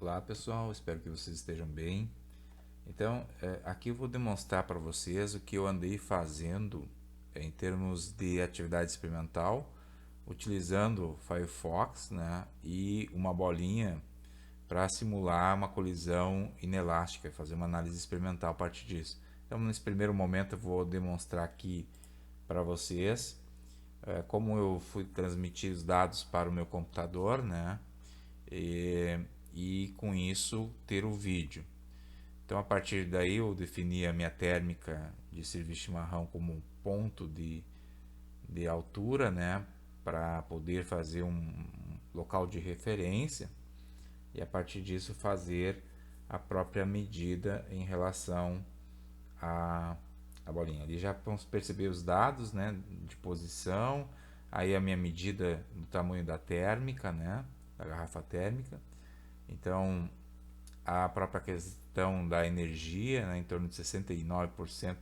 Olá pessoal, espero que vocês estejam bem. Então, aqui eu vou demonstrar para vocês o que eu andei fazendo em termos de atividade experimental, utilizando o Firefox, né, e uma bolinha para simular uma colisão inelástica, fazer uma análise experimental a partir disso. Então, nesse primeiro momento, eu vou demonstrar aqui para vocês como eu fui transmitir os dados para o meu computador, né, e com isso ter o vídeo. Então, a partir daí, eu defini a minha térmica de serviço de chimarrão como um ponto de altura, né, para poder fazer um local de referência e a partir disso fazer a própria medida em relação à bolinha. Ali já vamos perceber os dados, né, de posição, aí a minha medida do tamanho da térmica, né, da garrafa térmica. Então, a própria questão da energia, né, em torno de 69%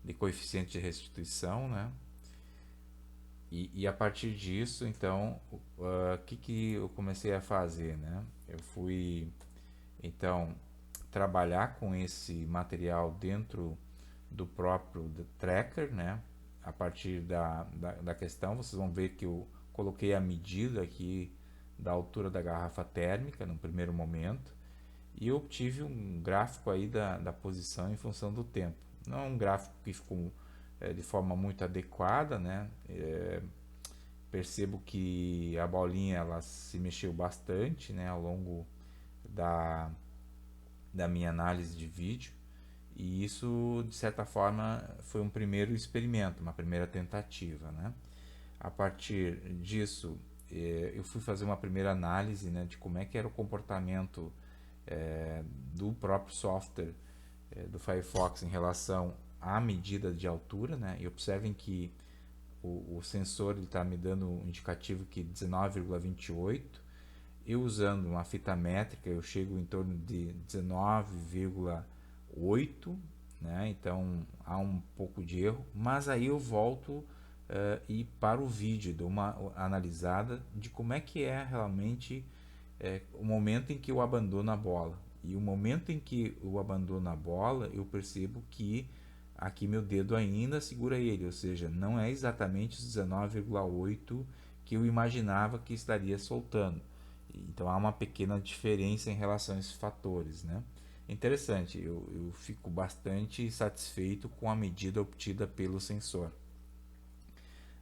de coeficiente de restituição, né? E a partir disso, então, o que eu comecei a fazer, né? Eu fui, então, trabalhar com esse material dentro do próprio tracker, né? A partir da questão, vocês vão ver que eu coloquei a medida aqui da altura da garrafa térmica no primeiro momento e eu obtive um gráfico aí da posição em função do tempo. Não é um gráfico que ficou de forma muito adequada, né? Percebo que a bolinha ela se mexeu bastante, né, ao longo da, da minha análise de vídeo e isso de certa forma foi um primeiro experimento, uma primeira tentativa, né? A partir disso eu fui fazer uma primeira análise, né, de como é que era o comportamento do próprio software do Firefox em relação à medida de altura, né? E observem que o sensor está me dando um indicativo que 19,28. Eu usando uma fita métrica eu chego em torno de 19,8, né? Então há um pouco de erro, mas aí eu volto e para o vídeo, dou uma analisada de como é que é realmente o momento em que eu abandono a bola. E o momento em que eu abandono a bola, eu percebo que aqui meu dedo ainda segura ele, ou seja, não é exatamente os 19,8 que eu imaginava que estaria soltando. Então há uma pequena diferença em relação a esses fatores, né? Interessante, eu fico bastante satisfeito com a medida obtida pelo sensor.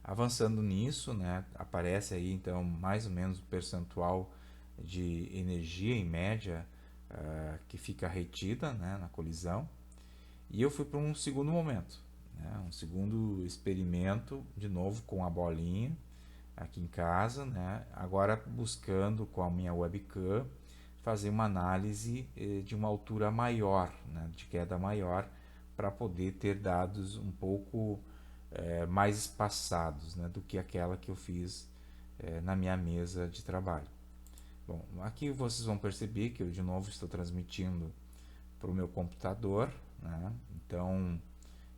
Avançando nisso, né, aparece aí então mais ou menos o percentual de energia em média que fica retida, né, na colisão. E eu fui para um segundo momento, né, um segundo experimento, de novo com a bolinha aqui em casa, né, agora buscando com a minha webcam fazer uma análise de uma altura maior, né, de queda maior, para poder ter dados um pouco mais espaçados, né, do que aquela que eu fiz na minha mesa de trabalho. Bom, aqui vocês vão perceber que eu de novo estou transmitindo para o meu computador, né? Então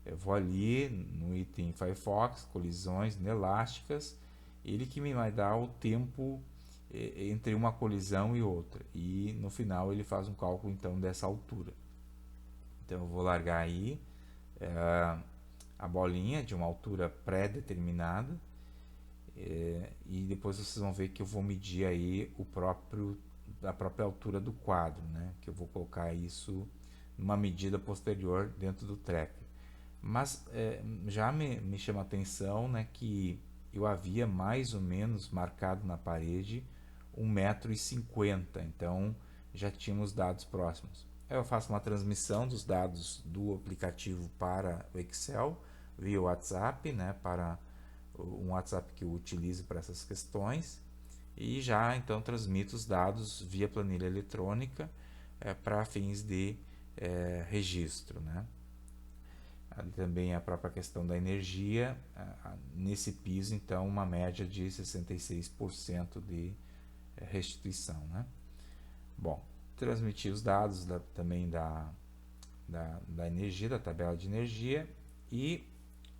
eu vou ali no item Firefox, colisões inelásticas, ele que me vai dar o tempo entre uma colisão e outra, e no final ele faz um cálculo então dessa altura. Então eu vou largar aí a bolinha de uma altura pré-determinada e depois vocês vão ver que eu vou medir aí a própria altura do quadro, né? Que eu vou colocar isso numa medida posterior dentro do tracker. Mas já me chama a atenção, né, que eu havia mais ou menos marcado na parede 1,50 m, então já tínhamos dados próximos. Aí eu faço uma transmissão dos dados do aplicativo para o Excel via WhatsApp, né, para um WhatsApp que eu utilizo para essas questões e já então transmito os dados via planilha eletrônica para fins de registro, né? Ali também a própria questão da energia, nesse piso então uma média de 66% de restituição, né? Bom, transmitir os dados também da energia, da tabela de energia e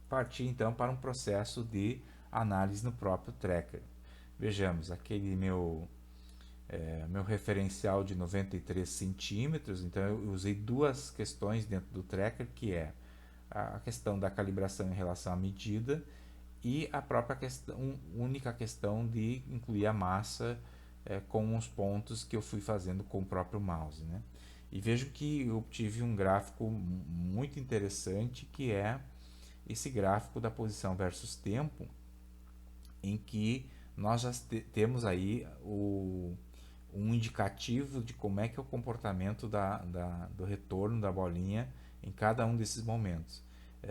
partir então para um processo de análise no próprio tracker. Vejamos, aquele meu meu referencial de 93 centímetros, então eu usei duas questões dentro do tracker, que é a questão da calibração em relação à medida e a própria questão, única questão de incluir a massa com os pontos que eu fui fazendo com o próprio mouse, né? E vejo que eu obtive um gráfico muito interessante, que é esse gráfico da posição versus tempo, em que nós já temos aí um indicativo de como é que é o comportamento do retorno da bolinha em cada um desses momentos.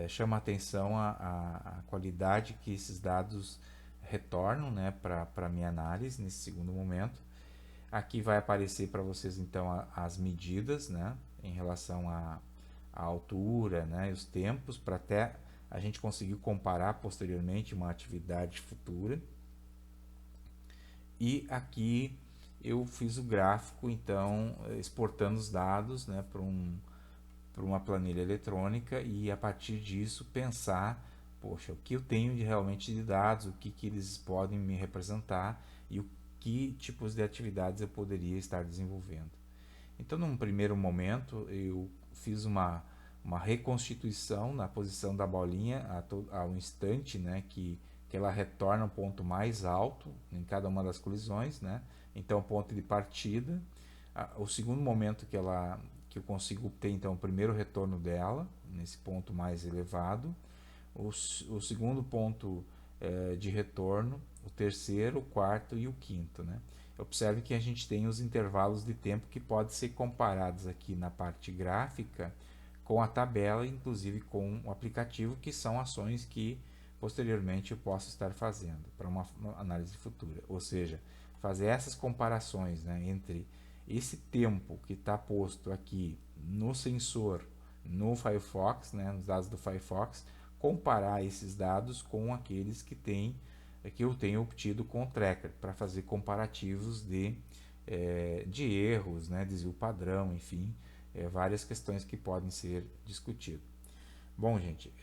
Chama a atenção a qualidade que esses dados retornam, né, para a minha análise nesse segundo momento. Aqui vai aparecer para vocês então as medidas, né, em relação à altura, né, e os tempos, para até a gente conseguir comparar posteriormente uma atividade futura. E aqui eu fiz o gráfico, então, exportando os dados, né, para uma planilha eletrônica, e a partir disso pensar, poxa, o que eu tenho realmente de dados, o que eles podem me representar e o que tipos de atividades eu poderia estar desenvolvendo. Então, num primeiro momento, eu fiz uma reconstituição na posição da bolinha ao instante, né, que ela retorna ao ponto mais alto em cada uma das colisões, né? Então, ponto de partida. O segundo momento que eu consigo ter, então, o primeiro retorno dela, nesse ponto mais elevado. O segundo ponto de retorno, o terceiro, o quarto e o quinto, né? Observe que a gente tem os intervalos de tempo que podem ser comparados aqui na parte gráfica com a tabela, inclusive com o aplicativo, que são ações que posteriormente eu posso estar fazendo para uma análise futura. Ou seja, fazer essas comparações, né, entre esse tempo que está posto aqui no sensor, no Firefox, né, nos dados do Firefox, comparar esses dados com aqueles que eu tenho obtido com o tracker, para fazer comparativos de erros, né, desvio padrão, enfim, várias questões que podem ser discutidas. Bom, gente,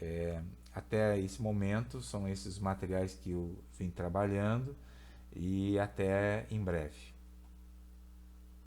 até esse momento são esses materiais que eu vim trabalhando, e até em breve.